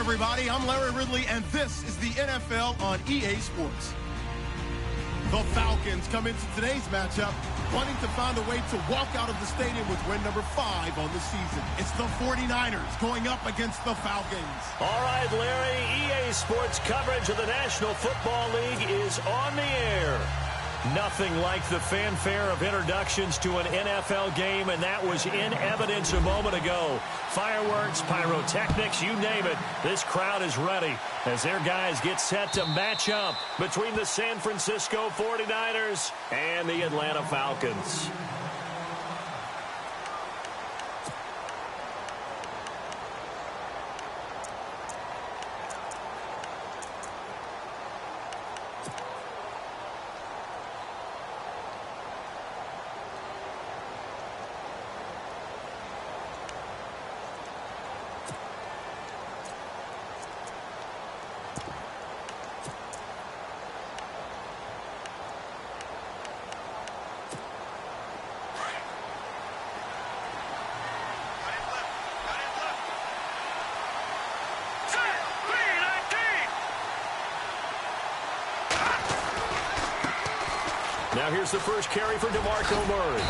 everybody. I'm Larry Ridley, and this is the NFL on EA Sports. The Falcons come into today's matchup wanting to find a way to walk out of the stadium with win number 5 on the season. It's the 49ers going up against the Falcons. All right, Larry, EA Sports coverage of the National Football League is on the air. Nothing like the fanfare of introductions to an NFL game, and that was in evidence a moment ago. Fireworks, pyrotechnics, you name it. This crowd is ready as their guys get set to match up between the San Francisco 49ers and the Atlanta Falcons. Now here's the first carry for DeMarco Murray.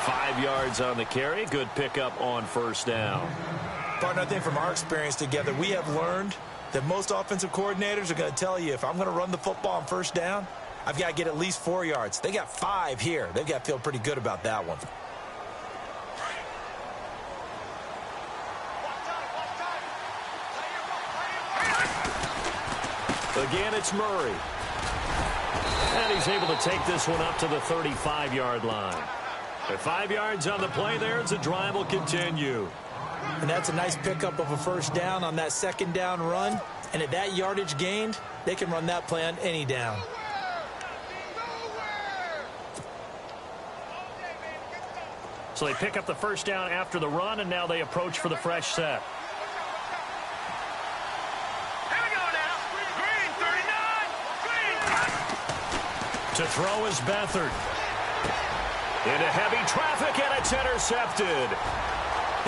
5 yards on the carry. Good pickup on first down. Partner, I think from our experience together, we have learned that most offensive coordinators are going to tell you, if I'm going to run the football on first down, I've got to get at least 4 yards. They got 5 here. They've got to feel pretty good about that one. Again, it's Murray. And he's able to take this one up to the 35-yard line. At 5 yards on the play there as the drive will continue. And that's a nice pickup of a first down on that second down run. And at that yardage gained, they can run that play on any down. So they pick up the first down after the run, and now they approach for the fresh set. To throw is Beathard. Into heavy traffic, and it's intercepted.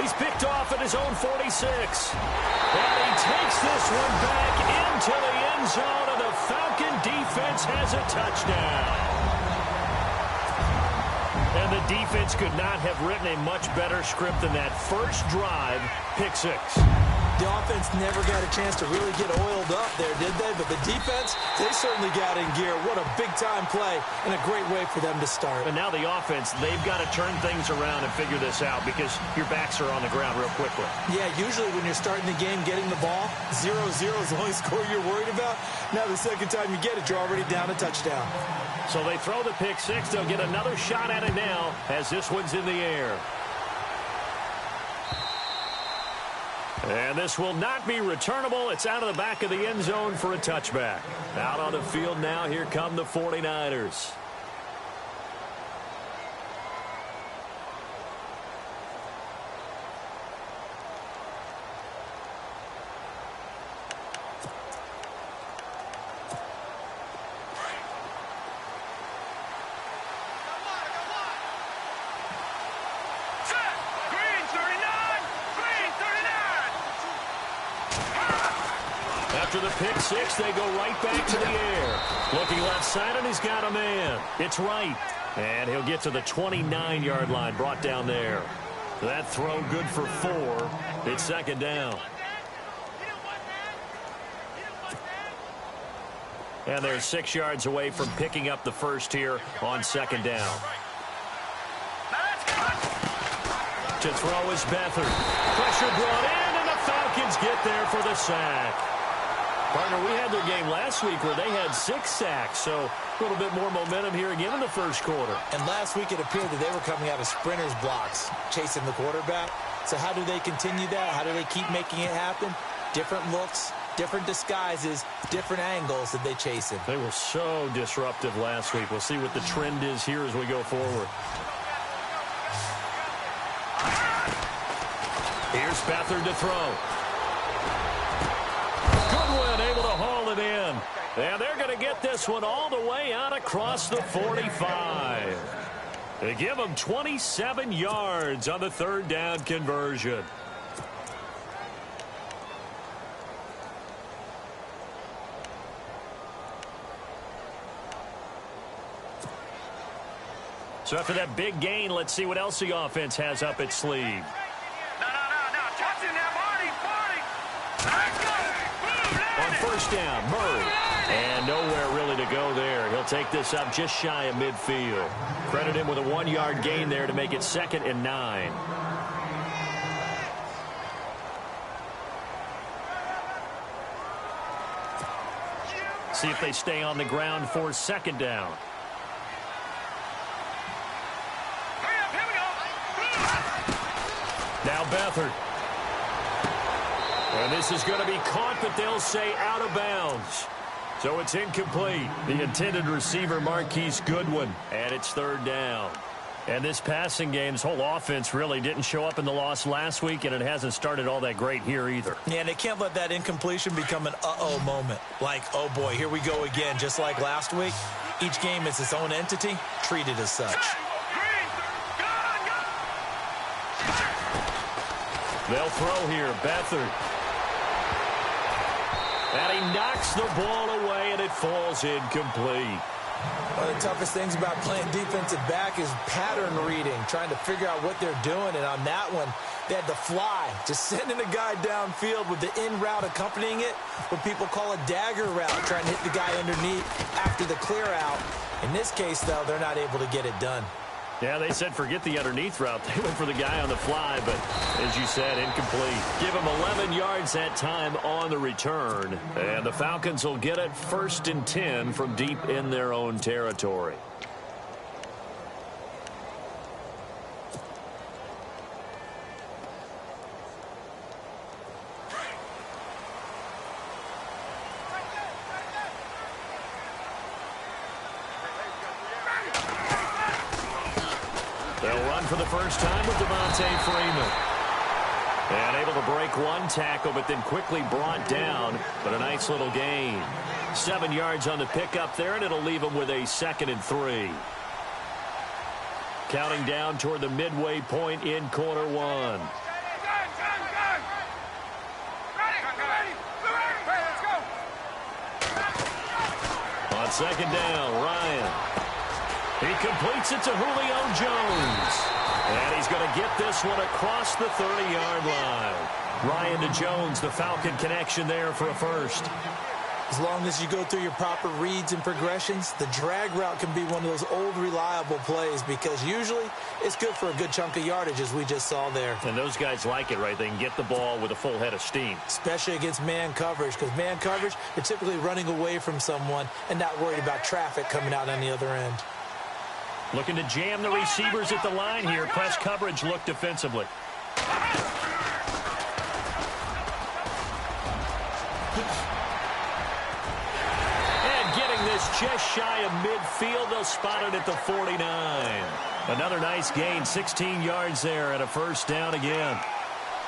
He's picked off at his own 46. And he takes this one back into the end zone, and the Falcon defense has a touchdown. And the defense could not have written a much better script than that first drive, pick 6. The offense never got a chance to really get oiled up there, did they? But the defense, they certainly got in gear. What a big-time play and a great way for them to start. And now the offense, they've got to turn things around and figure this out because your backs are on the ground real quickly. Yeah, usually when you're starting the game, getting the ball, 0-0 is the only score you're worried about. Now the second time you get it, you're already down a touchdown. So they throw the pick 6. They'll get another shot at it now as this one's in the air. And this will not be returnable. It's out of the back of the end zone for a touchback. Out on the field now, here come the 49ers. After the pick 6, they go right back to the air. Looking left side, and he's got a man. It's right. And he'll get to the 29-yard line, brought down there. That throw good for 4. It's second down. And they're 6 yards away from picking up the first here on second down. To throw is Beathard. Pressure brought in, and the Falcons get there for the sack. Partner, we had their game last week where they had 6 sacks, so a little bit more momentum here again in the first quarter. And last week it appeared that they were coming out of sprinters blocks, chasing the quarterback. So how do they continue that? How do they keep making it happen? Different looks, different disguises, different angles that they chase him. They were so disruptive last week. We'll see what the trend is here as we go forward. Here's Beathard to throw. Goodwin able to haul it in. And they're going to get this one all the way out across the 45. They give them 27 yards on the third down conversion. So after that big gain, let's see what else the offense has up its sleeve. No. Touch in there, Marty. Let's go. On first down, Murray. And nowhere really to go there. He'll take this up just shy of midfield. Credit him with a 1-yard gain there to make it 2nd and 9. See if they stay on the ground for 2nd down. Here we go. Now Beathard. And this is going to be caught, but they'll say out of bounds. So it's incomplete. The intended receiver, Marquise Goodwin, and it's 3rd down. And this passing game's whole offense really didn't show up in the loss last week, and it hasn't started all that great here either. Yeah, and they can't let that incompletion become an uh-oh moment. Like, oh boy, here we go again, just like last week. Each game is its own entity, treated as such. They'll throw here, Beathard. And he knocks the ball away, and it falls incomplete. One of the toughest things about playing defensive back is pattern reading, trying to figure out what they're doing. And on that one, they had the fly, just sending a guy downfield with the in route accompanying it, what people call a dagger route, trying to hit the guy underneath after the clear out. In this case, though, they're not able to get it done. Yeah, they said forget the underneath route. They went for the guy on the fly, but as you said, incomplete. Give him 11 yards that time on the return. And the Falcons will get it 1st and 10 from deep in their own territory. They'll run for the first time with Devontae Freeman. And able to break one tackle, but then quickly brought down. But a nice little gain. 7 yards on the pickup there, and it'll leave him with a 2nd and 3. Counting down toward the midway point in quarter 1. On 2nd down, Ryan. He completes it to Julio Jones. And he's going to get this one across the 30-yard line. Ryan to Jones, the Falcon connection there for a first. As long as you go through your proper reads and progressions, the drag route can be one of those old reliable plays because usually it's good for a good chunk of yardage, as we just saw there. And those guys like it, right? They can get the ball with a full head of steam. Especially against man coverage, because man coverage, they're typically running away from someone and not worried about traffic coming out on the other end. Looking to jam the receivers at the line here. Press coverage look defensively. And getting this just shy of midfield. They'll spot it at the 49. Another nice gain. 16 yards there and a first down again.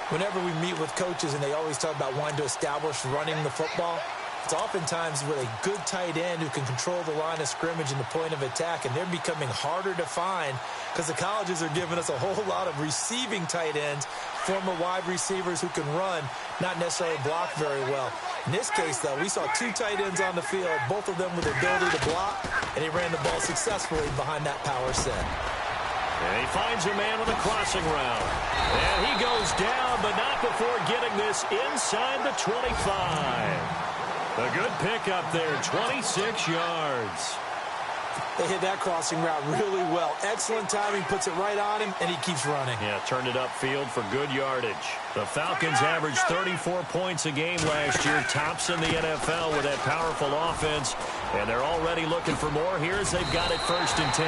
Whenever we meet with coaches and they always talk about wanting to establish running the football, it's oftentimes with a good tight end who can control the line of scrimmage and the point of attack, and they're becoming harder to find because the colleges are giving us a whole lot of receiving tight ends, former wide receivers who can run, not necessarily block very well. In this case, though, we saw 2 tight ends on the field, both of them with the ability to block, and he ran the ball successfully behind that power set. And he finds a man with a crossing route. And he goes down, but not before getting this inside the 25. A good pickup there, 26 yards. They hit that crossing route really well. Excellent timing, puts it right on him, and he keeps running. Yeah, turned it upfield for good yardage. The Falcons averaged 34 points a game last year, tops in the NFL with that powerful offense. And they're already looking for more here as they've got it 1st and 10.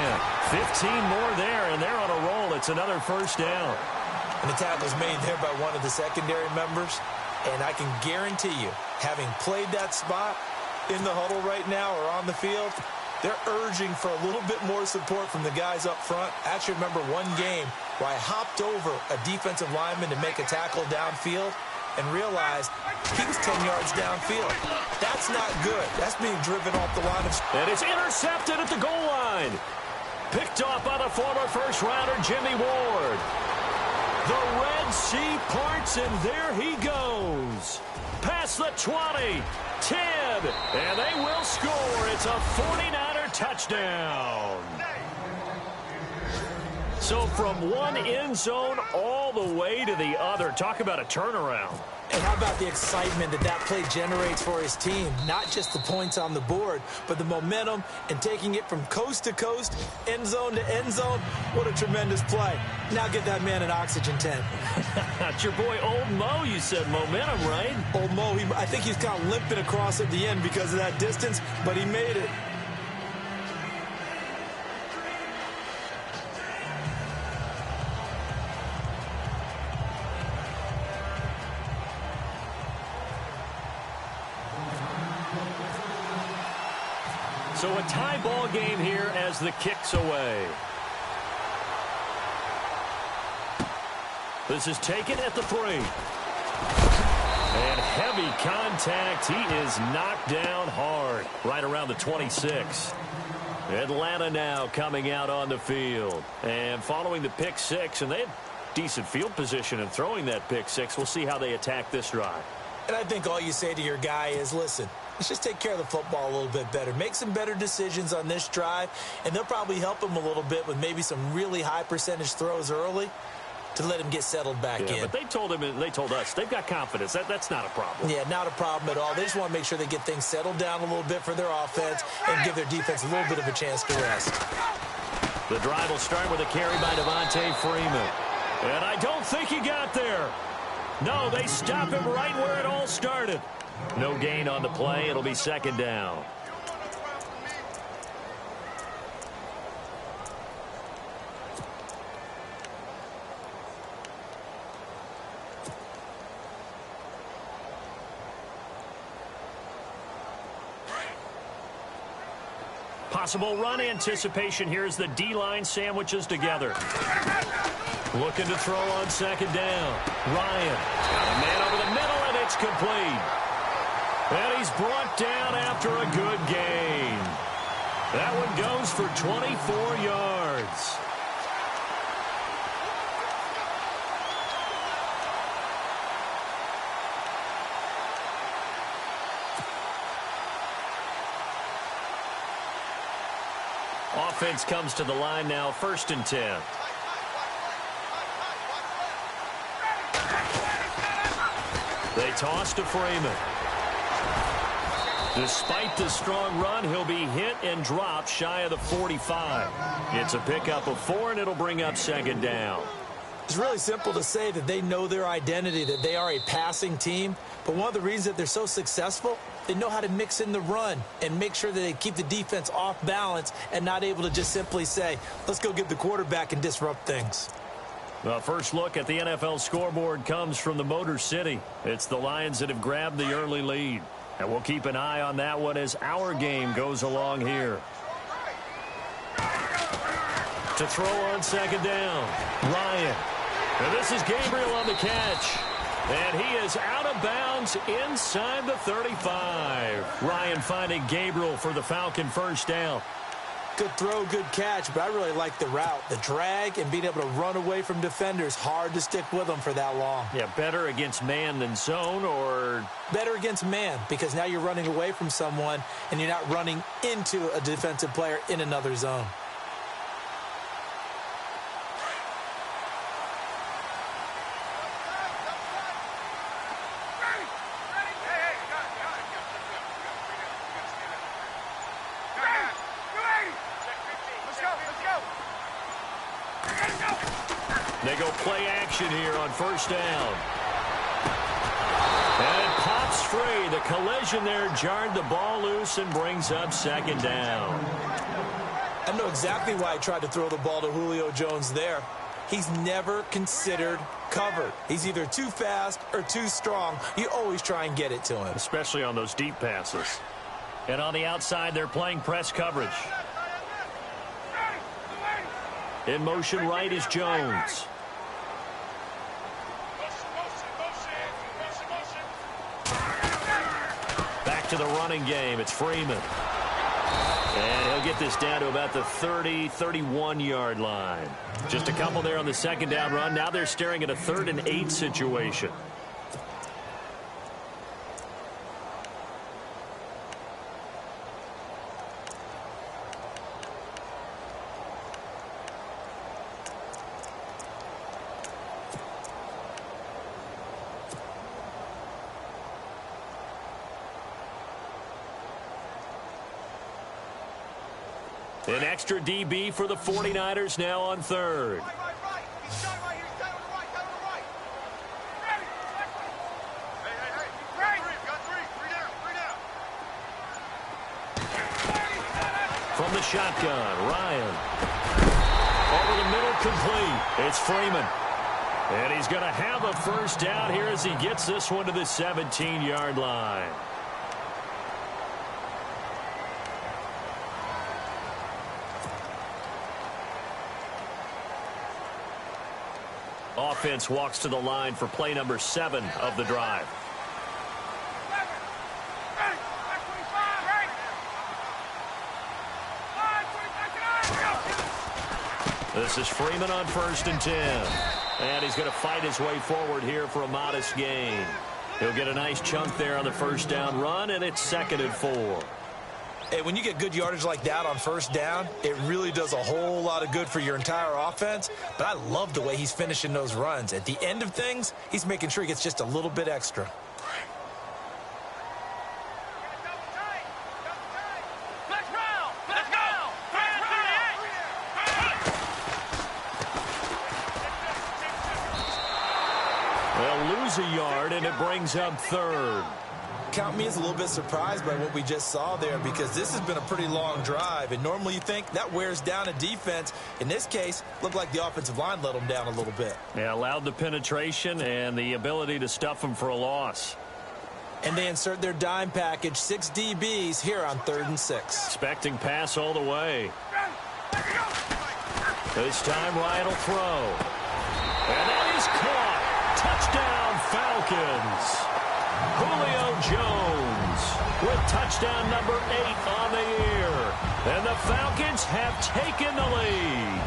15 more there, and they're on a roll. It's another first down. And the tackle's made there by one of the secondary members. And I can guarantee you, having played that spot in the huddle right now or on the field, they're urging for a little bit more support from the guys up front. I actually remember one game where I hopped over a defensive lineman to make a tackle downfield and realized he was 10 yards downfield. That's not good. That's being driven off the line of... And it's intercepted at the goal line. Picked off by the former first-rounder Jimmy Ward. The Red Sea parts, and there he goes. Past the 20, 10, and they will score. It's a 49er touchdown. So from one end zone all the way to the other. Talk about a turnaround. And how about the excitement that that play generates for his team? Not just the points on the board, but the momentum and taking it from coast to coast, end zone to end zone. What a tremendous play. Now get that man an oxygen tent. It's your boy Old Mo, you said. Momentum, right? Old Mo, I think he's kind of limping across at the end because of that distance, but he made it. So a tie ball game here as the kick's away. This is taken at the 3. And heavy contact. He is knocked down hard right around the 26. Atlanta now coming out on the field. And following the pick 6, and they had decent field position in throwing that pick 6. We'll see how they attack this drive. And I think all you say to your guy is, listen, let's just take care of the football a little bit better. Make some better decisions on this drive, and they'll probably help him a little bit with maybe some really high percentage throws early to let him get settled back in. But they told him, and they told us, they've got confidence. That's not a problem. Yeah, not a problem at all. They just want to make sure they get things settled down a little bit for their offense and give their defense a little bit of a chance to rest. The drive will start with a carry by Devontae Freeman. And I don't think he got there. No, they stop him right where it all started. No gain on the play. It'll be second down. Possible run anticipation here as the D-line sandwiches together. Looking to throw on second down. Ryan got a man over the middle, and it's complete. And he's brought down after a good gain. That one goes for 24 yards. Offense comes to the line now, 1st and 10. They toss to Freeman. Despite the strong run, he'll be hit and dropped shy of the 45. It's a pickup of 4, and it'll bring up second down. It's really simple to say that they know their identity, that they are a passing team. But one of the reasons that they're so successful, they know how to mix in the run and make sure that they keep the defense off balance and not able to just simply say, let's go get the quarterback and disrupt things. The first look at the NFL scoreboard comes from the Motor City. It's the Lions that have grabbed the early lead. And we'll keep an eye on that one as our game goes along here. To throw on second down, Ryan. And this is Gabriel on the catch. And he is out of bounds inside the 35. Ryan finding Gabriel for the Falcon first down. Good throw, good catch, but I really like the route. The drag and being able to run away from defenders, hard to stick with them for that long. Yeah, better against man than zone, or? Better against man, because now you're running away from someone and you're not running into a defensive player in another zone. They go play action here on first down. And it pops free. The collision there jarred the ball loose and brings up second down. I know exactly why I tried to throw the ball to Julio Jones there. He's never considered covered. He's either too fast or too strong. You always try and get it to him. Especially on those deep passes. And on the outside, they're playing press coverage. In motion right is Jones. Back to the running game. It's Freeman. And he'll get this down to about the 30, 31-yard line. Just a couple there on the second down run. Now they're staring at a 3rd and 8 situation. An extra DB for the 49ers now on third. From the shotgun, Ryan. Over the middle, complete. It's Freeman. And he's going to have a first down here as he gets this one to the 17-yard line. Offense walks to the line for play number 7 of the drive. This is Freeman on 1st and 10. And he's going to fight his way forward here for a modest gain. He'll get a nice chunk there on the first down run, and it's 2nd and 4. Hey, when you get good yardage like that on first down, it really does a whole lot of good for your entire offense. But I love the way he's finishing those runs. At the end of things, he's making sure he gets just a little bit extra. They'll lose a yard, and it brings up 3rd. Count me as a little bit surprised by what we just saw there, because this has been a pretty long drive, and normally you think that wears down a defense. In this case, looked like the offensive line let them down a little bit. Yeah, allowed the penetration and the ability to stuff them for a loss. And they insert their dime package, 6 DBs here on 3rd and 6. Expecting pass all the way. This time Ryan will throw. And that is caught. Touchdown, Falcons. Julio Jones with touchdown number 8 on the year. And the Falcons have taken the lead.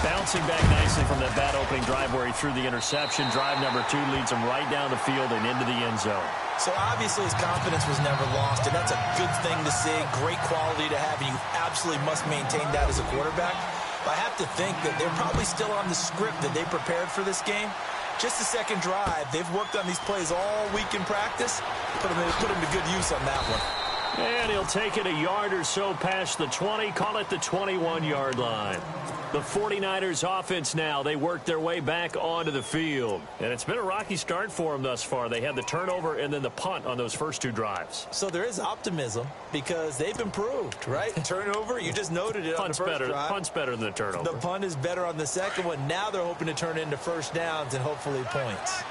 Bouncing back nicely from that bad opening drive where he threw the interception. Drive number 2 leads him right down the field and into the end zone. So obviously his confidence was never lost, and that's a good thing to see. Great quality to have, and you absolutely must maintain that as a quarterback. But I have to think that they're probably still on the script that they prepared for this game. Just the second drive. They've worked on these plays all week in practice. Put them to good use on that one. And he'll take it a yard or so past the 20. Call it the 21-yard line. The 49ers offense now, they work their way back onto the field. And it's been a rocky start for them thus far. They had the turnover and then the punt on those first 2 drives. So there is optimism because they've improved, right? Turnover, you just noted it on the first drive. Punt's better than the turnover. The punt is better on the second one. Now they're hoping to turn it into first downs and hopefully points.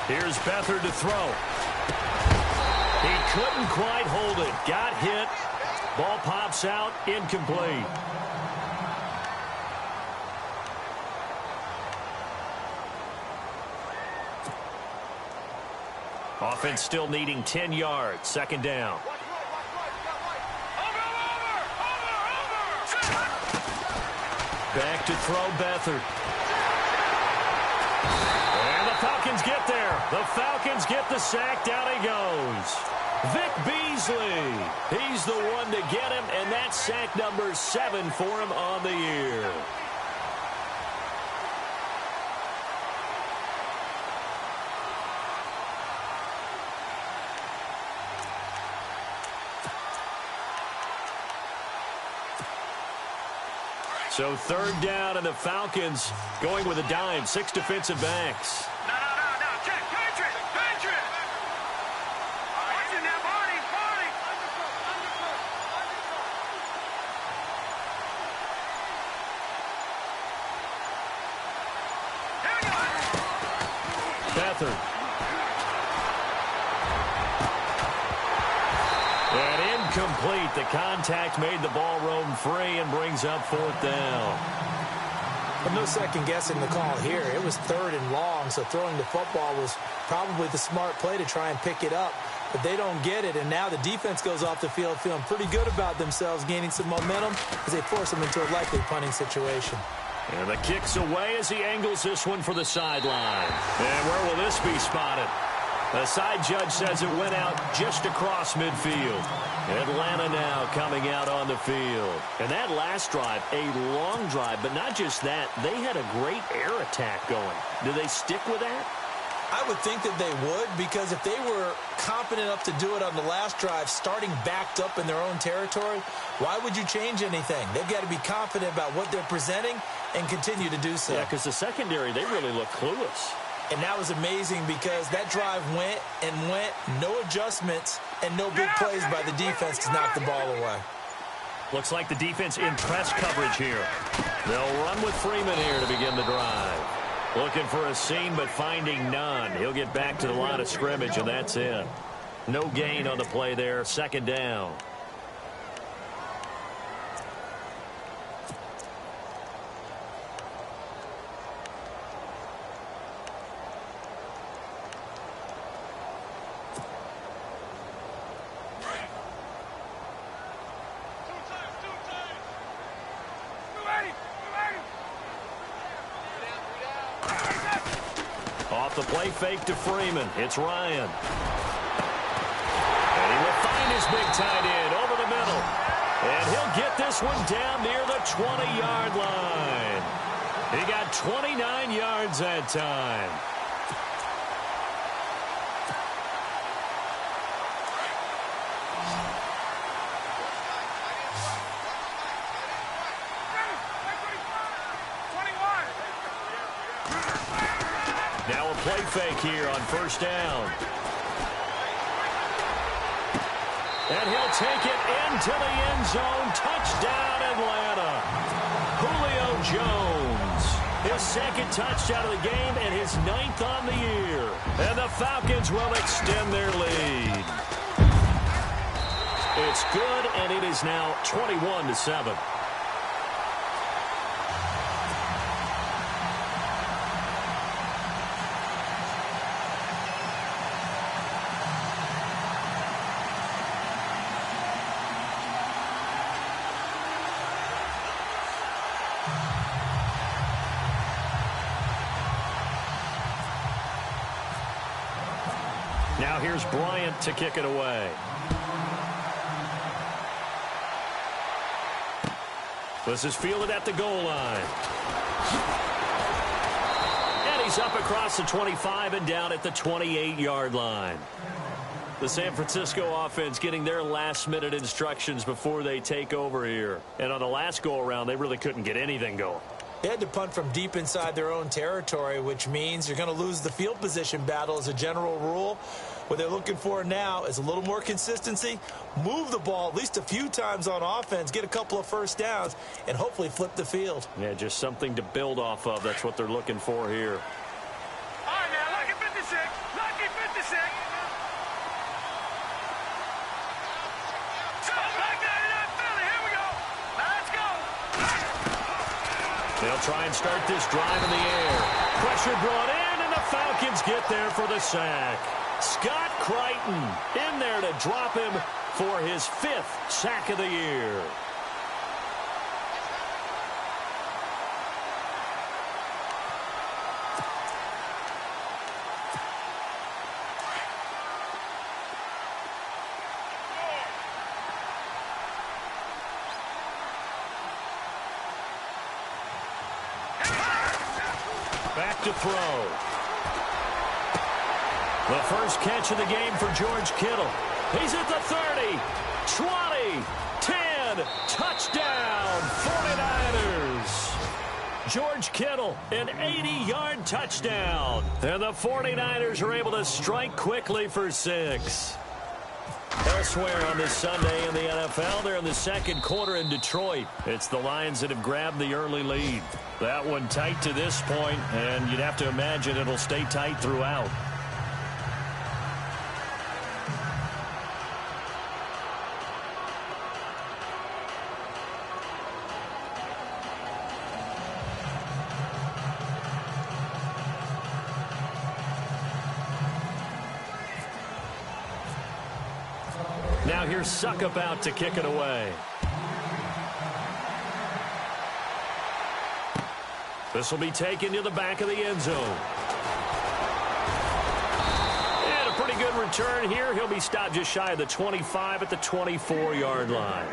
Here's Beathard to throw. He couldn't quite hold it. Got hit. Ball pops out. Incomplete. Offense still needing 10 yards. 2nd down. Back to throw Beathard. Falcons get there. The Falcons get the sack. Down he goes. Vic Beasley. He's the one to get him, and that's sack number 7 for him on the year. So 3rd down, and the Falcons going with a dime. 6 defensive backs. Beathard. And incomplete. The contact made the ball roam free and brings up 4th down. Well, no second guessing the call here. It was 3rd and long, so throwing the football was probably the smart play to try and pick it up. But they don't get it, and now the defense goes off the field feeling pretty good about themselves, gaining some momentum as they force them into a likely punting situation. And the kick's away as he angles this one for the sideline. And where will this be spotted? The side judge says it went out just across midfield. Atlanta now coming out on the field. And that last drive, a long drive, but not just that. They had a great air attack going. Do they stick with that? I would think that they would, because if they were confident enough to do it on the last drive, starting backed up in their own territory, why would you change anything? They've got to be confident about what they're presenting and continue to do so. Yeah, because the secondary, they really look clueless. And that was amazing because that drive went and went, no adjustments, and no big plays by the defense to knock the ball away. Looks like the defense in press coverage here. They'll run with Freeman here to begin the drive. Looking for a seam, but finding none. He'll get back to the line of scrimmage, and that's it. No gain on the play there. Second down. Off the play fake to Freeman. It's Ryan. And he will find his big tight end over the middle. And he'll get this one down near the 20-yard line. He got 29 yards that time. Now a play fake here on first down. And he'll take it into the end zone. Touchdown, Atlanta. Julio Jones. His second touchdown of the game and his 9th on the year. And the Falcons will extend their lead. It's good, and it is now 21-7. Now here's Bryant to kick it away. This is fielded at the goal line. And he's up across the 25 and down at the 28-yard line. The San Francisco offense getting their last-minute instructions before they take over here. And on the last go-around, they really couldn't get anything going. They had to punt from deep inside their own territory, which means you're going to lose the field position battle as a general rule. What they're looking for now is a little more consistency, move the ball at least a few times on offense, get a couple of first downs, and hopefully flip the field. Yeah, just something to build off of. That's what they're looking for here. All right, now, lucky 56. Lucky 56. Here we go. Let's go. They'll try and start this drive in the air. Pressure brought in, and the Falcons get there for the sack. Scott Crichton in there to drop him for his 5th sack of the year. Back to throw. The first catch of the game for George Kittle. He's at the 30, 20, 10, touchdown, 49ers. George Kittle, an 80-yard touchdown. And the 49ers are able to strike quickly for 6. Elsewhere on this Sunday in the NFL, they're in the second quarter in Detroit. It's the Lions that have grabbed the early lead. That one tight to this point, and you'd have to imagine it'll stay tight throughout. Now here's Suckup out to kick it away. This will be taken to the back of the end zone. And a pretty return here. He'll be stopped just shy of the 25 at the 24-yard line.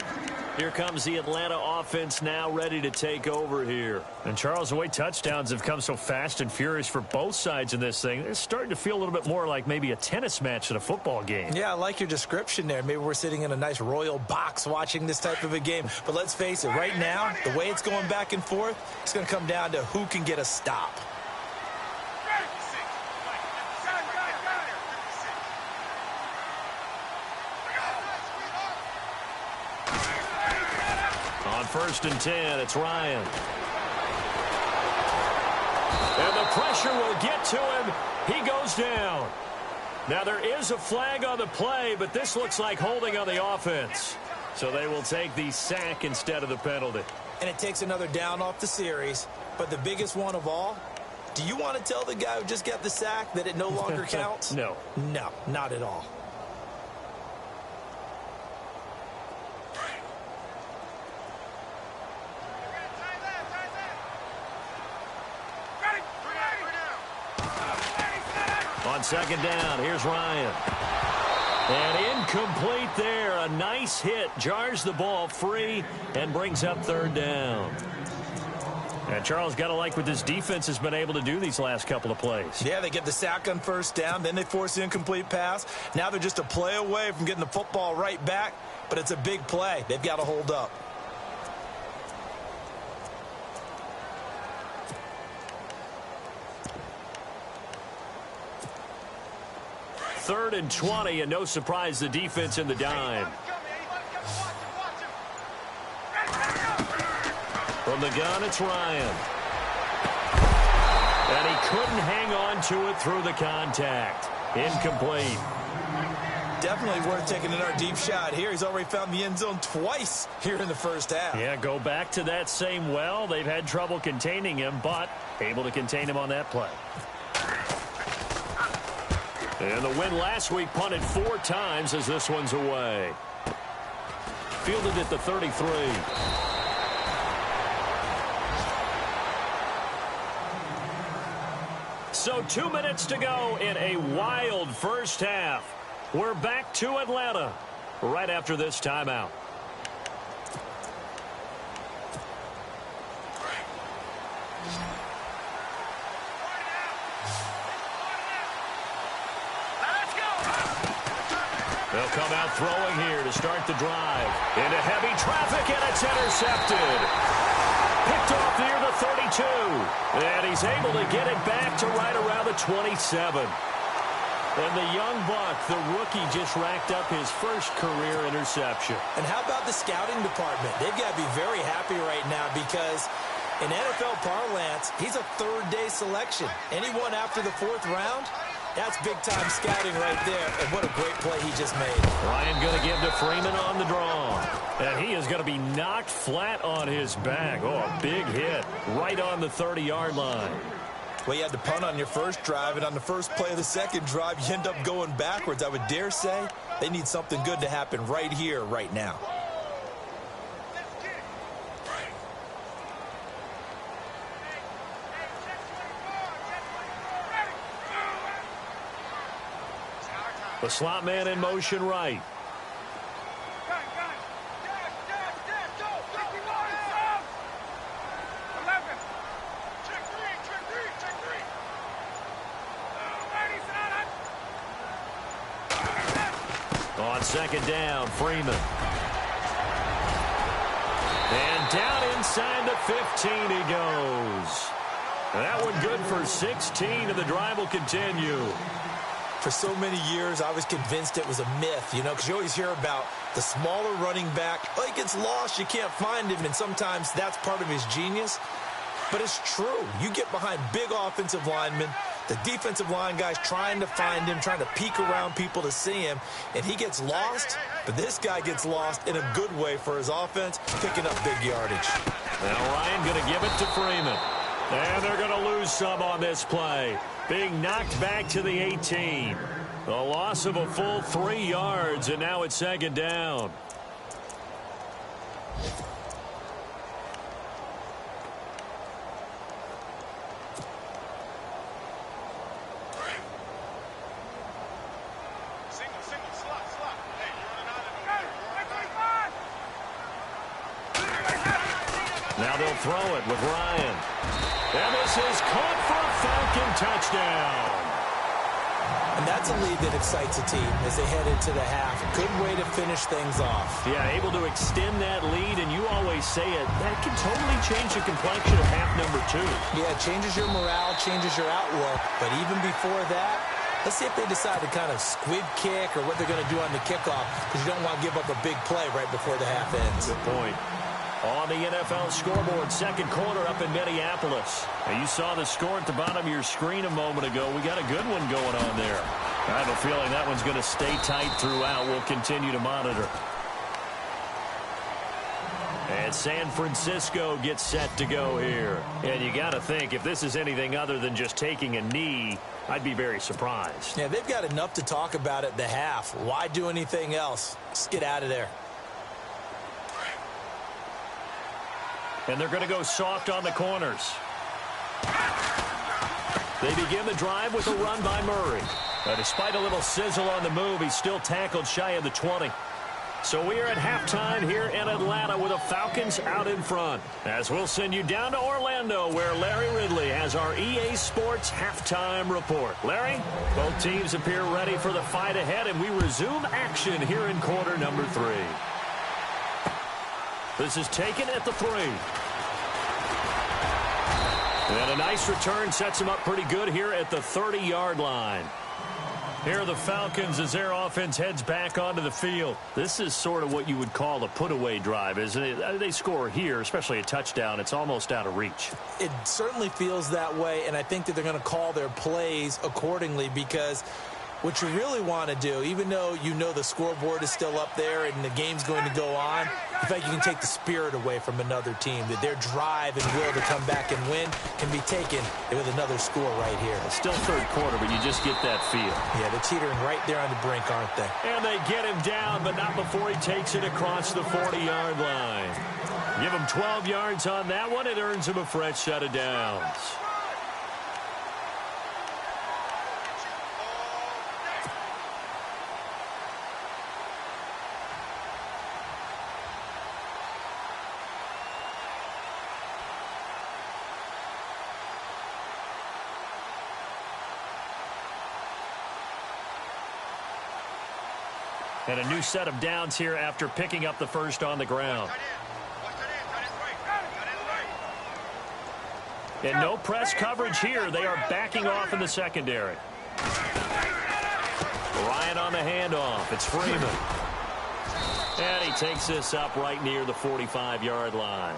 Here comes the Atlanta offense now ready to take over here. And, Charles, the way touchdowns have come so fast and furious for both sides in this thing, it's starting to feel a little bit more like maybe a tennis match than a football game. Yeah, I like your description there. Maybe we're sitting in a nice royal box watching this type of a game. But let's face it, right now, the way it's going back and forth, it's going to come down to who can get a stop. On 1st and 10, it's Ryan. And the pressure will get to him. He goes down. Now, there is a flag on the play, but this looks like holding on the offense. So they will take the sack instead of the penalty. And it takes another down off the series. But the biggest one of all, do you want to tell the guy who just got the sack that it no longer counts? No. No, not at all. On 2nd down, here's Ryan. And incomplete there. A nice hit. Jars the ball free and brings up 3rd down. And Charles, got to like what this defense has been able to do these last couple of plays. Yeah, they get the sack on 1st down. Then they force the incomplete pass. Now they're just a play away from getting the football right back. But it's a big play. They've got to hold up. 3rd and 20, and no surprise, the defense in the dime. From the gun, it's Ryan. And he couldn't hang on to it through the contact. Incomplete. Definitely worth taking another deep shot here. He's already found the end zone twice here in the 1st half. Yeah, go back to that same well. They've had trouble containing him, but able to contain him on that play. And the win last week punted 4 times as this one's away. Fielded at the 33. So 2 minutes to go in a wild 1st half. We're back to Atlanta right after this timeout. They'll come out throwing here to start the drive. Into heavy traffic, and it's intercepted. Picked off near the 32. And he's able to get it back to right around the 27. And the young buck, the rookie, just racked up his first career interception. And how about the scouting department? They've got to be very happy right now because in NFL parlance, he's a 3rd-day selection. Anyone after the 4th round, that's big-time scouting right there. And what a great play he just made. Ryan going to give to Freeman on the draw. And he is going to be knocked flat on his back. Oh, a big hit right on the 30-yard line. Well, you had to punt on your first drive, and on the first play of the second drive, you end up going backwards. I would dare say they need something good to happen right here, right now. The slot man in motion right. On 2nd down, Freeman. And down inside the 15 he goes. That one good for 16, and the drive will continue. For so many years, I was convinced it was a myth, you know, because you always hear about the smaller running back. Oh, he gets lost, you can't find him, and sometimes that's part of his genius. But it's true. You get behind big offensive linemen, the defensive line guys trying to find him, trying to peek around people to see him, and he gets lost. But this guy gets lost in a good way for his offense, picking up big yardage. Now Ryan going to give it to Freeman. And they're going to lose some on this play. Being knocked back to the 18. The loss of a full 3 yards, and now it's 2nd down. Now they'll throw it with Ryan. And this is caught for a Falcon touchdown. And that's a lead that excites a team as they head into the half. Good way to finish things off. Yeah, able to extend that lead, and you always say it, that can totally change the complexion of half number 2. Yeah, it changes your morale, changes your outlook. But even before that, let's see if they decide to kind of squib kick or what they're going to do on the kickoff, because you don't want to give up a big play right before the half ends. Good point. On the NFL scoreboard, second quarter up in Minneapolis. Now, you saw the score at the bottom of your screen a moment ago. We got a good one going on there. I have a feeling that one's going to stay tight throughout. We'll continue to monitor. And San Francisco gets set to go here. And you got to think, if this is anything other than just taking a knee, I'd be very surprised. Yeah, they've got enough to talk about at the half. Why do anything else? Just get out of there. And they're going to go soft on the corners. They begin the drive with a run by Murray. Despite a little sizzle on the move, he's still tackled shy of the 20. So we are at halftime here in Atlanta with the Falcons out in front. As we'll send you down to Orlando, where Larry Ridley has our EA Sports halftime report. Larry, both teams appear ready for the fight ahead, and we resume action here in quarter number 3. This is taken at the 3. And a nice return sets them up pretty good here at the 30-yard line. Here are the Falcons as their offense heads back onto the field. This is sort of what you would call a put-away drive, isn't it? They score here, especially a touchdown. It's almost out of reach. It certainly feels that way, and I think that they're going to call their plays accordingly, because what you really want to do, even though you know the scoreboard is still up there and the game's going to go on, I think you can take the spirit away from another team, that their drive and will to come back and win can be taken with another score right here. It's still third quarter, but you just get that feel. Yeah, they're teetering right there on the brink, aren't they? And they get him down, but not before he takes it across the 40-yard line. Give him 12 yards on that one. It earns him a fresh set of downs. And a new set of downs here after picking up the first on the ground. And no press coverage here. They are backing off in the secondary. Ryan on the handoff. It's Freeman. And he takes this up right near the 45-yard line.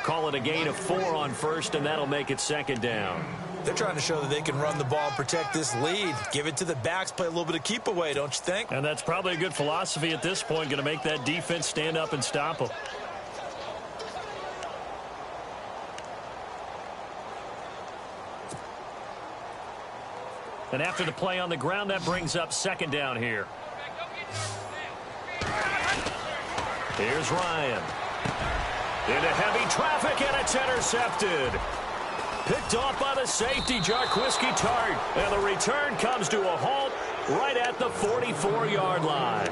Call it a gain of 4 on first, and that'll make it second down. They're trying to show that they can run the ball and protect this lead. Give it to the backs, play a little bit of keep away, don't you think? And that's probably a good philosophy at this point, going to make that defense stand up and stop them. And after the play on the ground, that brings up second down here. Here's Ryan. Into heavy traffic, and it's intercepted. Picked off by the safety, Jarquiski Tart. And the return comes to a halt right at the 44-yard line.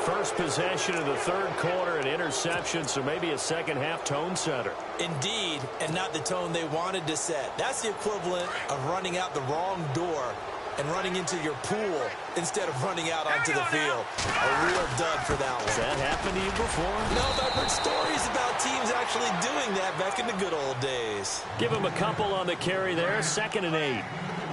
First possession of the third quarter, an interception, so maybe a second-half tone setter. Indeed, and not the tone they wanted to set. That's the equivalent of running out the wrong door and running into your pool instead of running out onto the field. A real dud for that one. Has that happened to you before? No, but I've heard stories about teams actually doing that back in the good old days. Give him a couple on the carry there, 2nd and 8.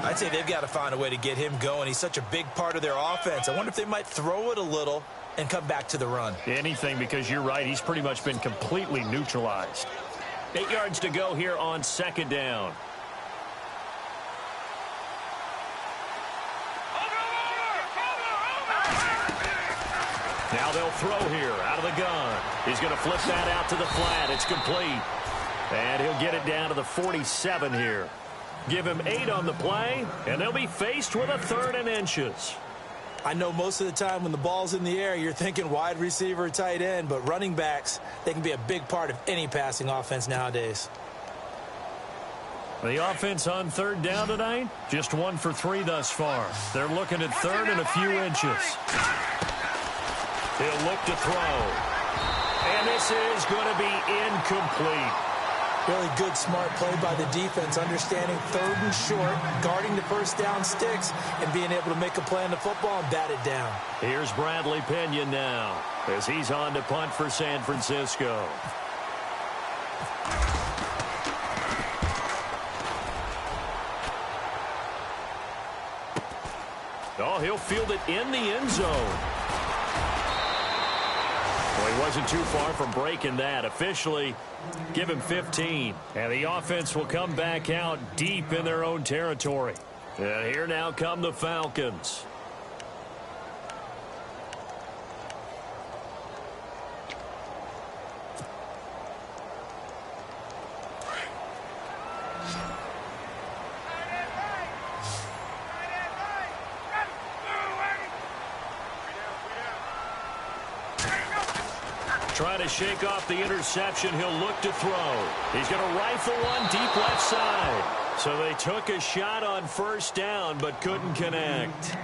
I'd say they've got to find a way to get him going. He's such a big part of their offense. I wonder if they might throw it a little and come back to the run. Anything, because you're right, he's pretty much been completely neutralized. 8 yards to go here on second down. Now they'll throw here out of the gun. He's going to flip that out to the flat. It's complete. And he'll get it down to the 47 here. Give him 8 on the play, and they'll be faced with a 3rd and inches. I know most of the time when the ball's in the air, you're thinking wide receiver, tight end, but running backs, they can be a big part of any passing offense nowadays. The offense on third down tonight, just 1 for 3 thus far. They're looking at 3rd and a few inches. He'll look to throw. And this is going to be incomplete. Really good, smart play by the defense, understanding third and short, guarding the first down sticks, and being able to make a play on the football and bat it down. Here's Bradley Pinion now as he's on to punt for San Francisco. Oh, he'll field it in the end zone. Well, he wasn't too far from breaking that. Officially, give him 15. And the offense will come back out deep in their own territory. And here now come the Falcons. Trying to shake off the interception. He'll look to throw. He's going to rifle one deep left side. So they took a shot on first down but couldn't connect.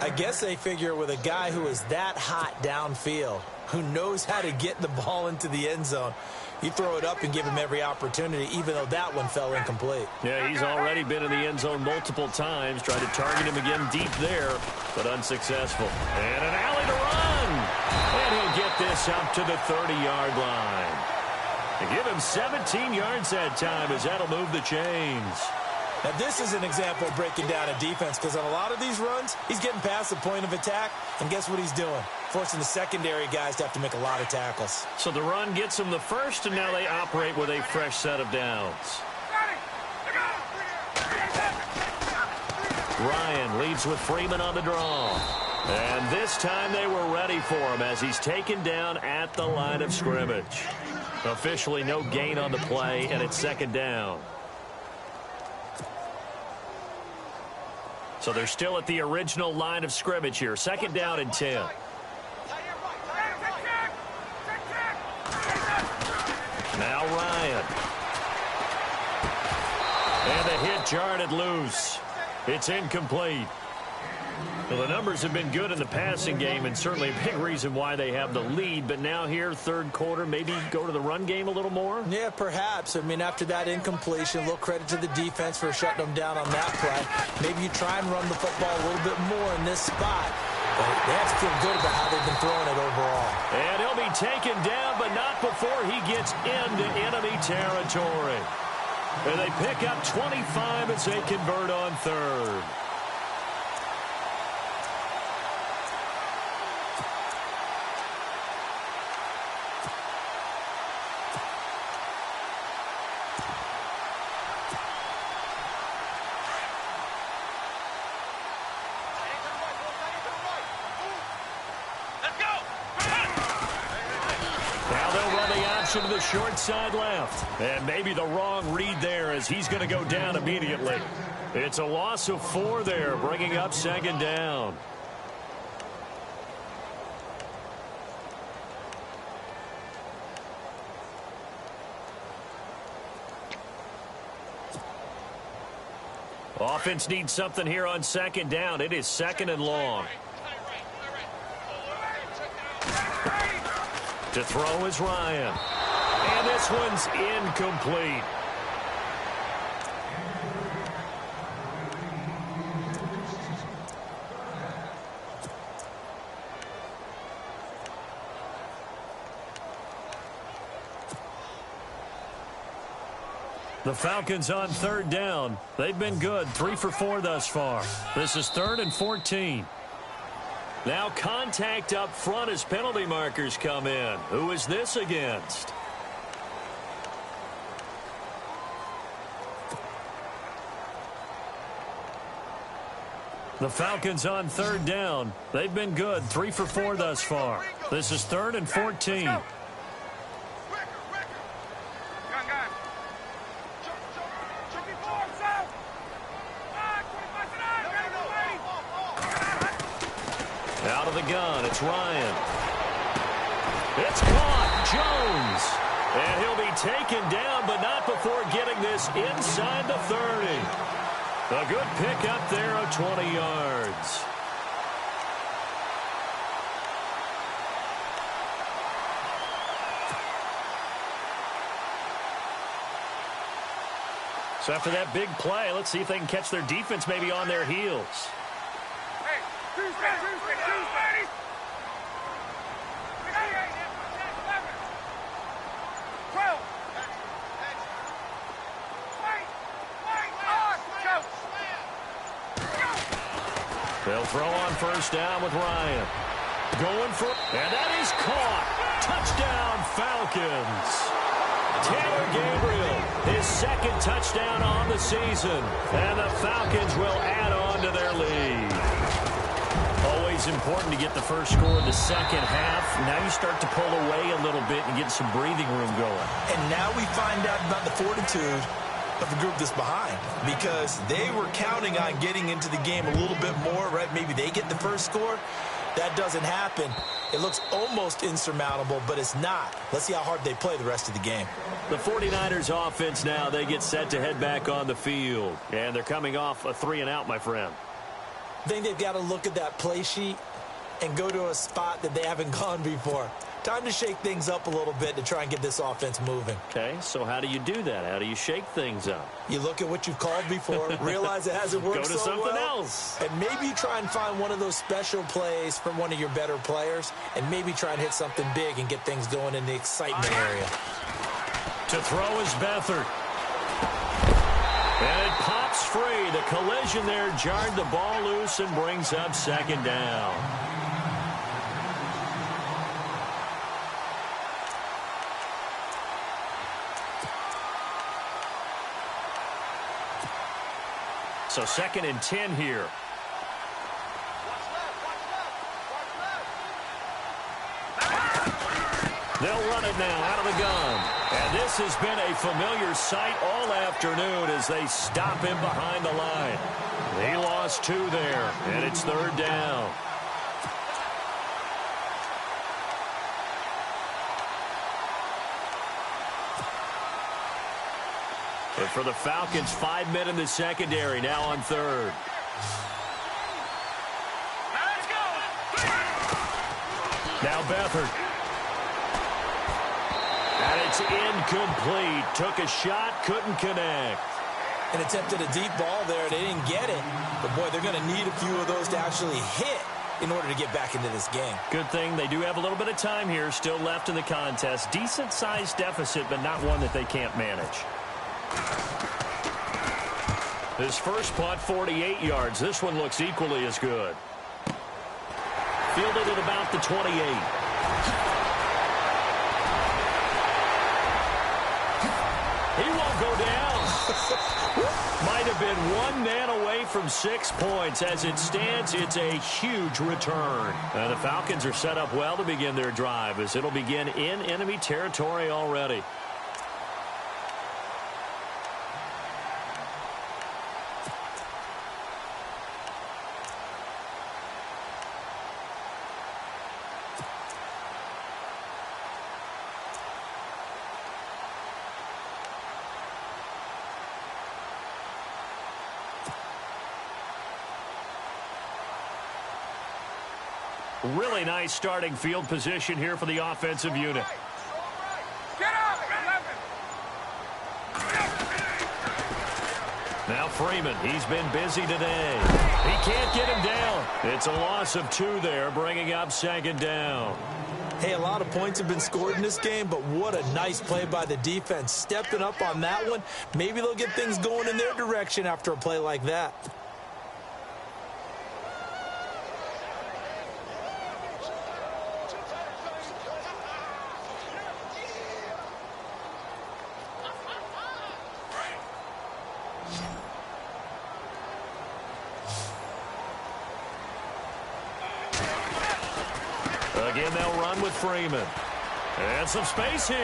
I guess they figure with a guy who is that hot downfield, who knows how to get the ball into the end zone, you throw it up and give him every opportunity, even though that one fell incomplete. Yeah, he's already been in the end zone multiple times. Tried to target him again deep there, but unsuccessful. And an alley to run. And he'll get this up to the 30-yard line. And give him 17 yards that time as that'll move the chains. Now, this is an example of breaking down a defense because on a lot of these runs, he's getting past the point of attack, and guess what he's doing? Forcing the secondary guys to have to make a lot of tackles. So the run gets them the first, and now they operate with a fresh set of downs. Ryan leads with Freeman on the draw. And this time they were ready for him as he's taken down at the line of scrimmage. Officially no gain on the play, and it's second down. So they're still at the original line of scrimmage here. Second down and 10. Now Ryan. And the hit jarred loose. It's incomplete. Well, the numbers have been good in the passing game and certainly a big reason why they have the lead. But now here, third quarter, maybe go to the run game a little more? Yeah, perhaps. I mean, after that incompletion, a little credit to the defense for shutting them down on that play. Maybe you try and run the football a little bit more in this spot. But they have to feel good about how they've been throwing it overall. And he'll be taken down, but not before he gets into enemy territory. And they pick up 25 as they convert on third. To the short side left. And maybe the wrong read there as he's going to go down immediately. It's a loss of 4 there, bringing up second down. Offense needs something here on second down. It is second and long. To throw is Ryan. And this one's incomplete. The Falcons on third down. They've been good, 3 for 4 thus far. This is 3rd and 14. Now contact up front as penalty markers come in. Who is this against? The Falcons on third down. They've been good, 3 for 4 thus far. This is 3rd and 14. Out of the gun, it's Ryan. It's caught, Jones. And he'll be taken down, but not before getting this inside the 30. A good pick up there of 20 yards. So after that big play, let's see if they can catch their defense maybe on their heels. Hey, Tuesday. They'll throw on first down with Ryan. Going for, and that is caught. Touchdown, Falcons. Taylor Gabriel, his second touchdown on the season. And the Falcons will add on to their lead. Always important to get the first score in the second half. Now you start to pull away a little bit and get some breathing room going. And now we find out about the fortitude of the group that's behind, because they were counting on getting into the game a little bit more, right? Maybe they get the first score. That doesn't happen. It looks almost insurmountable, but it's not. Let's see how hard they play the rest of the game. The 49ers offense now, they get set to head back on the field. And they're coming off a 3-and-out, my friend. I think they've got to look at that play sheet and go to a spot that they haven't gone before. Time to shake things up a little bit to try and get this offense moving. Okay, so how do you do that? How do you shake things up? You look at what you've called before, realize it hasn't worked so well. Go to something else. And maybe you try and find one of those special plays from one of your better players, and maybe try and hit something big and get things going in the excitement area. To throw is Beathard. And it pops free. The collision there jarred the ball loose and brings up second down. So 2nd and 10 here. They'll run it now out of the gun. And this has been a familiar sight all afternoon as they stop him behind the line. He lost 2 there, and it's 3rd down. But for the Falcons, 5 men in the secondary, now on 3rd. Now Beathard. And it's incomplete. Took a shot, couldn't connect. And attempted a deep ball there. They didn't get it. But, boy, they're going to need a few of those to actually hit in order to get back into this game. Good thing they do have a little bit of time here still left in the contest. Decent-sized deficit, but not one that they can't manage. His first punt, 48 yards. This one looks equally as good. Fielded at about the 28. He won't go down. Might have been one man away from 6 points. As it stands, it's a huge return. And the Falcons are set up well to begin their drive as it'll begin in enemy territory already. Really nice starting field position here for the offensive unit. Get up! Now Freeman, he's been busy today. He can't get him down. It's a loss of 2 there, bringing up 2nd down. Hey, a lot of points have been scored in this game, but what a nice play by the defense. Stepping up on that one, maybe they'll get things going in their direction after a play like that. Again, they'll run with Freeman. And some space here.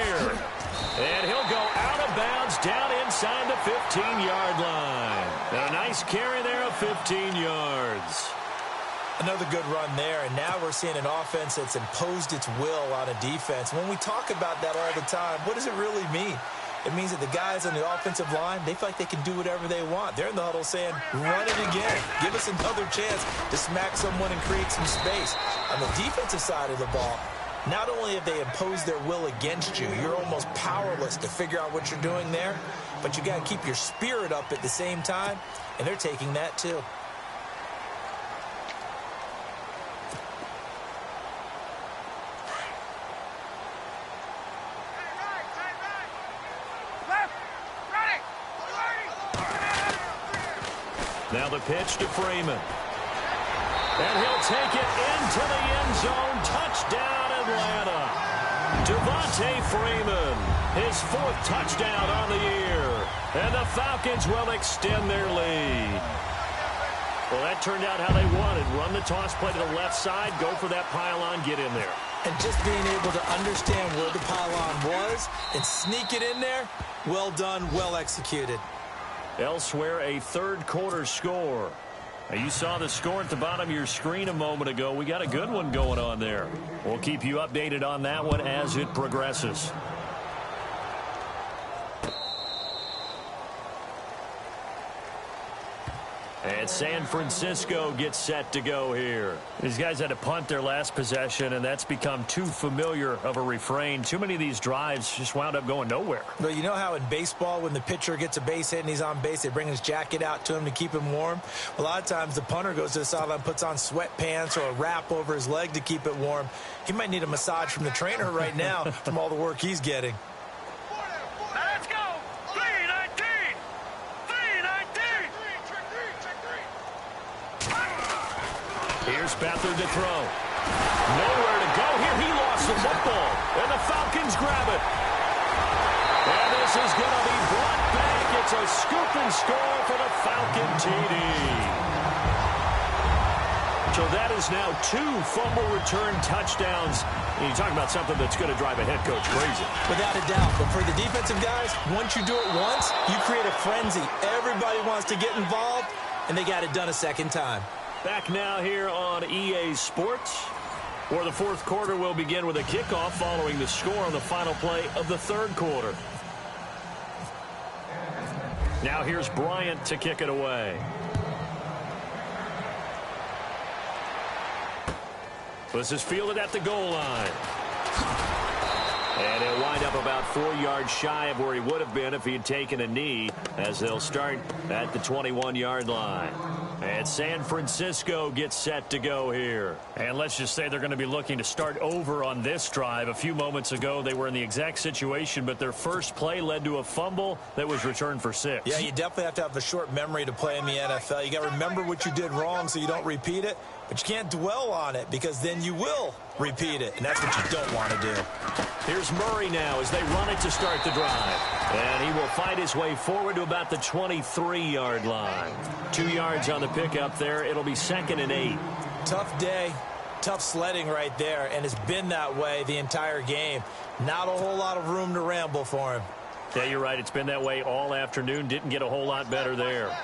And he'll go out of bounds down inside the 15-yard line. And a nice carry there of 15 yards. Another good run there, and now we're seeing an offense that's imposed its will on a defense. When we talk about that all the time, what does it really mean? It means that the guys on the offensive line, they feel like they can do whatever they want. They're in the huddle saying, run it again. Give us another chance to smack someone and create some space. On the defensive side of the ball, Not only have they imposed their will against you, you're almost powerless to figure out what you're doing there, but you got to keep your spirit up at the same time, and they're taking that too. Now the pitch to Freeman. And he'll take it into the end zone. Touchdown, Atlanta. Devontae Freeman, his 4th touchdown on the year. And the Falcons will extend their lead. Well, that turned out how they wanted. Run the toss play to the left side, go for that pylon, get in there. And just being able to understand where the pylon was and sneak it in there, well done, well executed. Elsewhere, a third-quarter score. Now, you saw the score at the bottom of your screen a moment ago. We got a good one going on there. We'll keep you updated on that one as it progresses. And San Francisco gets set to go here. These guys had to punt their last possession, and that's become too familiar of a refrain. Too many of these drives just wound up going nowhere. But you know how in baseball, when the pitcher gets a base hit and he's on base, they bring his jacket out to him to keep him warm? A lot of times the punter goes to the sideline, puts on sweatpants or a wrap over his leg to keep it warm. He might need a massage from the trainer right now from all the work he's getting. Let's go! 319! 319! Here's Beathard to throw. Nowhere to go here. He lost the football. And the Falcons grab it. And this is going to be brought back. It's a scoop and score for the Falcon TD. So that is now 2 fumble return touchdowns. And you talk about something that's going to drive a head coach crazy. Without a doubt. But for the defensive guys, once you do it once, you create a frenzy. Everybody wants to get involved, and they got it done a second time. Back now here on EA Sports, where the 4th quarter will begin with a kickoff following the score on the final play of the 3rd quarter. Now here's Bryant to kick it away. This is fielded at the goal line. And he'll wind up about 4 yards shy of where he would have been if he had taken a knee, as they'll start at the 21-yard line. And San Francisco gets set to go here. And let's just say they're going to be looking to start over on this drive. A few moments ago, they were in the exact situation, but their first play led to a fumble that was returned for 6. Yeah, you definitely have to have a short memory to play in the NFL. You got to remember what you did wrong so you don't repeat it, but you can't dwell on it because then you will repeat it, and that's what you don't want to do. Here's Murray now as they run it to start the drive. And he will fight his way forward to about the 23-yard line. 2 yards on the pickup there. It'll be 2nd and 8. Tough day, tough sledding right there, and it's been that way the entire game. Not a whole lot of room to ramble for him. Yeah, you're right. It's been that way all afternoon. Didn't get a whole lot better there.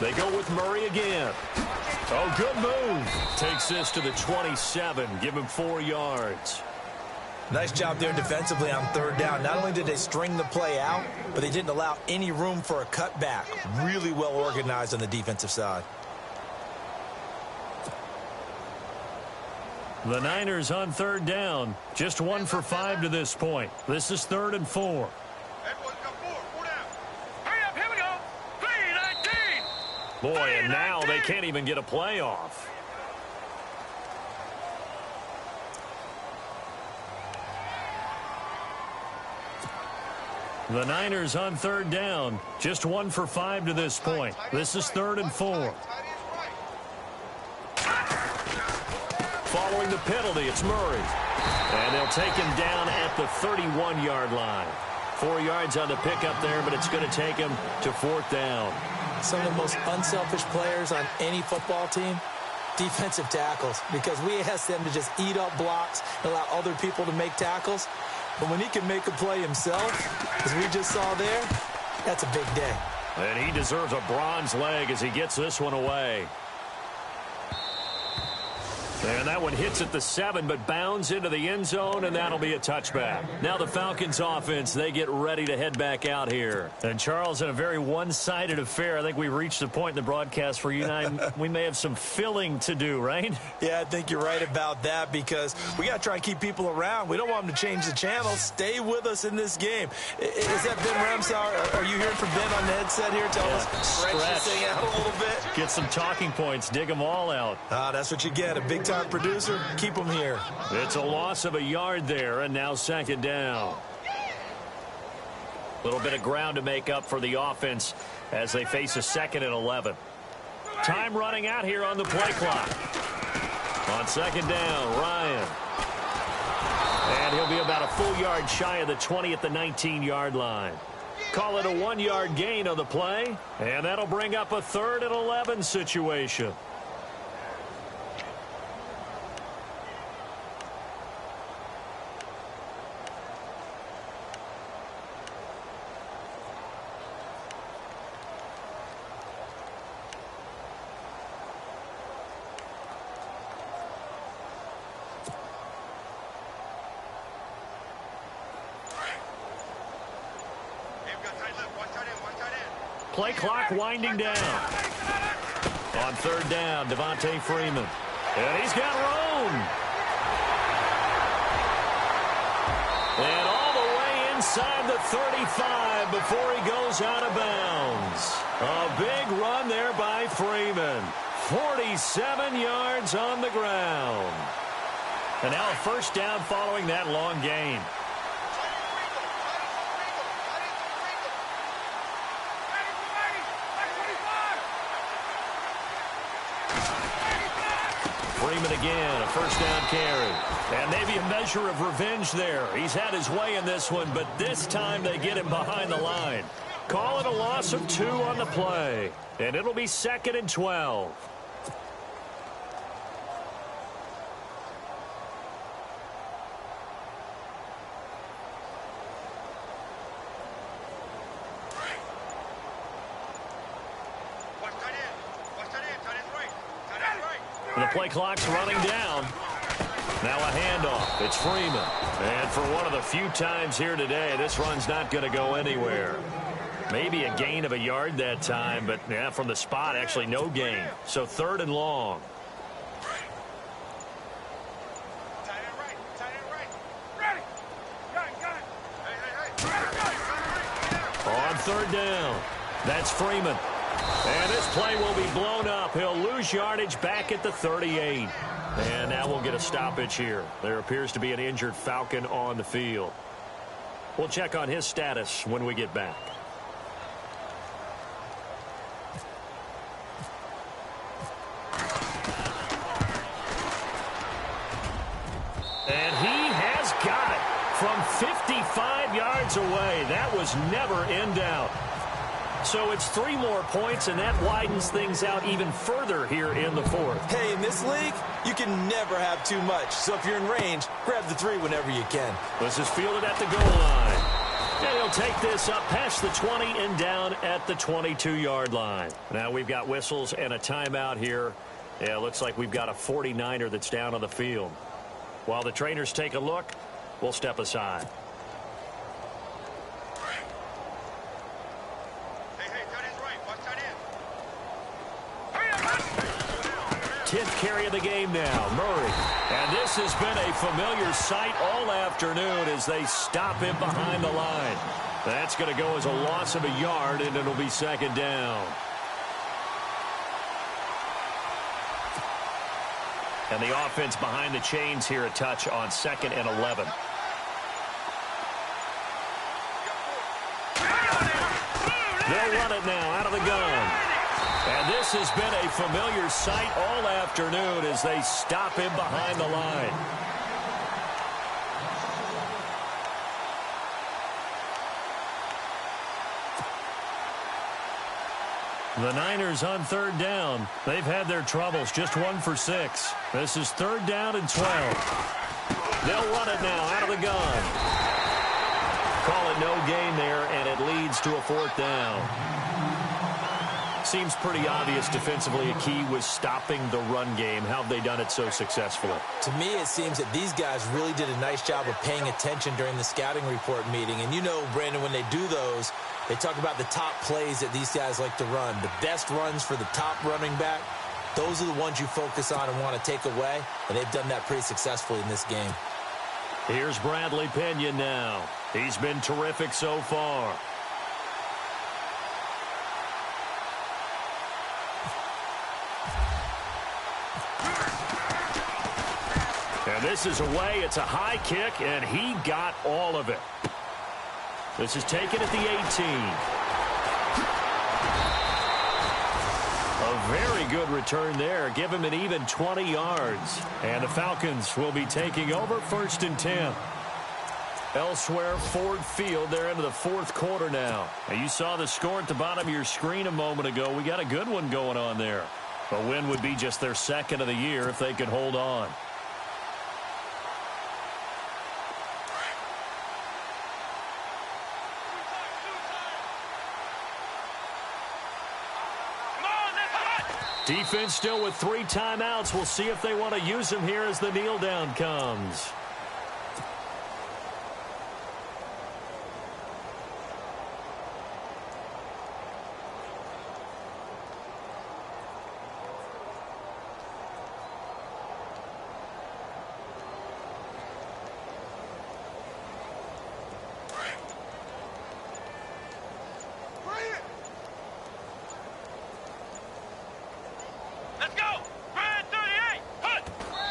They go with Murray again. Oh, good move. Takes this to the 27. Give him 4 yards. Nice job there defensively on 3rd down. Not only did they string the play out, but they didn't allow any room for a cutback. Really well organized on the defensive side. The Niners on 3rd down. Just 1 for 5 to this point. This is 3rd and 4. Boy, and now they can't even get a play off. The Niners on 3rd down. Just 1 for 5 to this point. This is 3rd and 4. Following the penalty, it's Murray. And they'll take him down at the 31-yard line. 4 yards on the pickup there, but it's going to take him to 4th down. Some of the most unselfish players on any football team, defensive tackles, because we ask them to just eat up blocks and allow other people to make tackles. But when he can make a play himself, as we just saw there, that's a big day. And he deserves a bronze leg as he gets this one away. And that one hits at the 7, but bounds into the end zone, and that'll be a touchback. Now the Falcons offense, they get ready to head back out here. And Charles, in a very one-sided affair, I think we reached the point in the broadcast where you and I, we may have some filling to do, right? Yeah, I think you're right about that because we got to try and keep people around. We don't want them to change the channel. Stay with us in this game. Is that Ben Ramsauer? Are you hearing from Ben on the headset here? Tell us, stretch this thing out a little bit. Get some talking points. Dig them all out. That's what you get. A big-time producer. Keep them here. It's a loss of a yard there, and now second down. A little bit of ground to make up for the offense as they face a 2nd and 11. Time running out here on the play clock. On second down, Ryan. And he'll be about a full yard shy of the 20 at the 19-yard line. Call it a 1-yard gain on the play, and that'll bring up a 3rd and 11 situation. Play clock winding down. On 3rd down, Devontae Freeman. And he's got room. And all the way inside the 35 before he goes out of bounds. A big run there by Freeman. 47 yards on the ground. And now a first down following that long gain. Freeman again, a first down carry. And maybe a measure of revenge there. He's had his way in this one, but this time they get him behind the line. Call it a loss of 2 on the play. And it'll be 2nd and 12. The play clock's running down. Now a handoff. It's Freeman. And for one of the few times here today, this run's not going to go anywhere. Maybe a gain of a yard that time, but yeah, from the spot, actually no gain. So 3rd and long. On 3rd down, that's Freeman. And this play will be blown up. He'll lose yardage back at the 38. And now we'll get a stoppage here. There appears to be an injured Falcon on the field. We'll check on his status when we get back. And he has got it from 55 yards away. That was never in doubt. So it's 3 more points, and that widens things out even further here in the 4th. Hey, in this league, you can never have too much. So if you're in range, grab the 3 whenever you can. This is fielded at the goal line. And he'll take this up past the 20 and down at the 22-yard line. Now we've got whistles and a timeout here. Yeah, looks like we've got a 49er that's down on the field. While the trainers take a look, we'll step aside. 10th carry of the game now, Murray. And this has been a familiar sight all afternoon as they stop him behind the line. That's going to go as a loss of a yard, and it'll be 2nd down. And the offense behind the chains here a touch on 2nd and 11. They'll run it now out of the gun. And this has been a familiar sight all afternoon as they stop him behind the line. The Niners on 3rd down. They've had their troubles, just 1 for 6. This is 3rd down and 12. They'll run it now out of the gun. Call it no gain there, and it leads to a 4th down. Seems pretty obvious defensively a key was stopping the run game. How have they done it so successfully? To me, it seems that these guys really did a nice job of paying attention during the scouting report meeting. And you know, Brandon, when they do those, they talk about the top plays that these guys like to run. The best runs for the top running back, those are the ones you focus on and want to take away. And they've done that pretty successfully in this game. Here's Bradley Pinion now. He's been terrific so far. And this is away. It's a high kick, and he got all of it. This is taken at the 18. A very good return there. Give him an even 20 yards. And the Falcons will be taking over 1st and 10. Elsewhere, Ford Field. They're into the 4th quarter now. And you saw the score at the bottom of your screen a moment ago. We got a good one going on there. A win would be just their 2nd of the year if they could hold on. Defense still with 3 timeouts. We'll see if they want to use them here as the kneel down comes.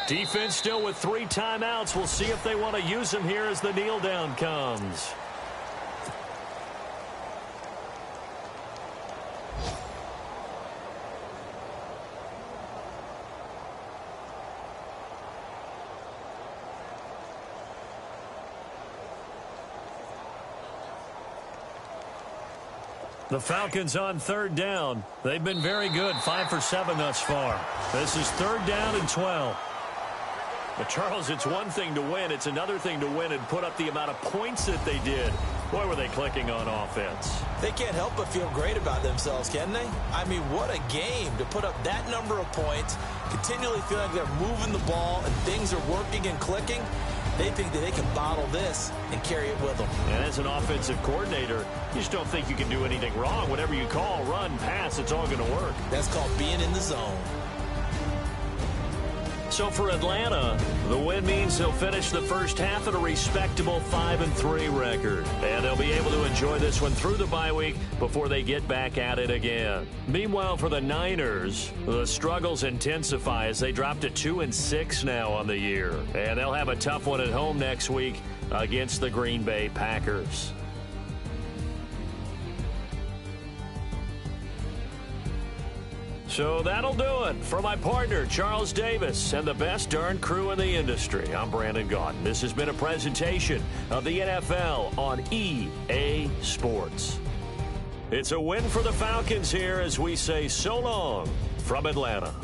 Defense still with 3 timeouts. We'll see if they want to use them here as the kneel down comes. The Falcons on 3rd down. They've been very good, 5 for 7 thus far. This is 3rd down and 12. But, Charles, it's one thing to win. It's another thing to win and put up the amount of points that they did. Boy, were they clicking on offense. They can't help but feel great about themselves, can they? I mean, what a game to put up that number of points, continually feel like they're moving the ball and things are working and clicking. They think that they can bottle this and carry it with them. And as an offensive coordinator, you just don't think you can do anything wrong. Whatever you call, run, pass, it's all going to work. That's called being in the zone. So for Atlanta, the win means they'll finish the first half at a respectable 5-3 record. And they'll be able to enjoy this one through the bye week before they get back at it again. Meanwhile, for the Niners, the struggles intensify as they drop to 2-6 now on the year. And they'll have a tough one at home next week against the Green Bay Packers. So that'll do it. For my partner, Charles Davis, and the best darn crew in the industry, I'm Brandon Gaudin. This has been a presentation of the NFL on EA Sports. It's a win for the Falcons here as we say so long from Atlanta.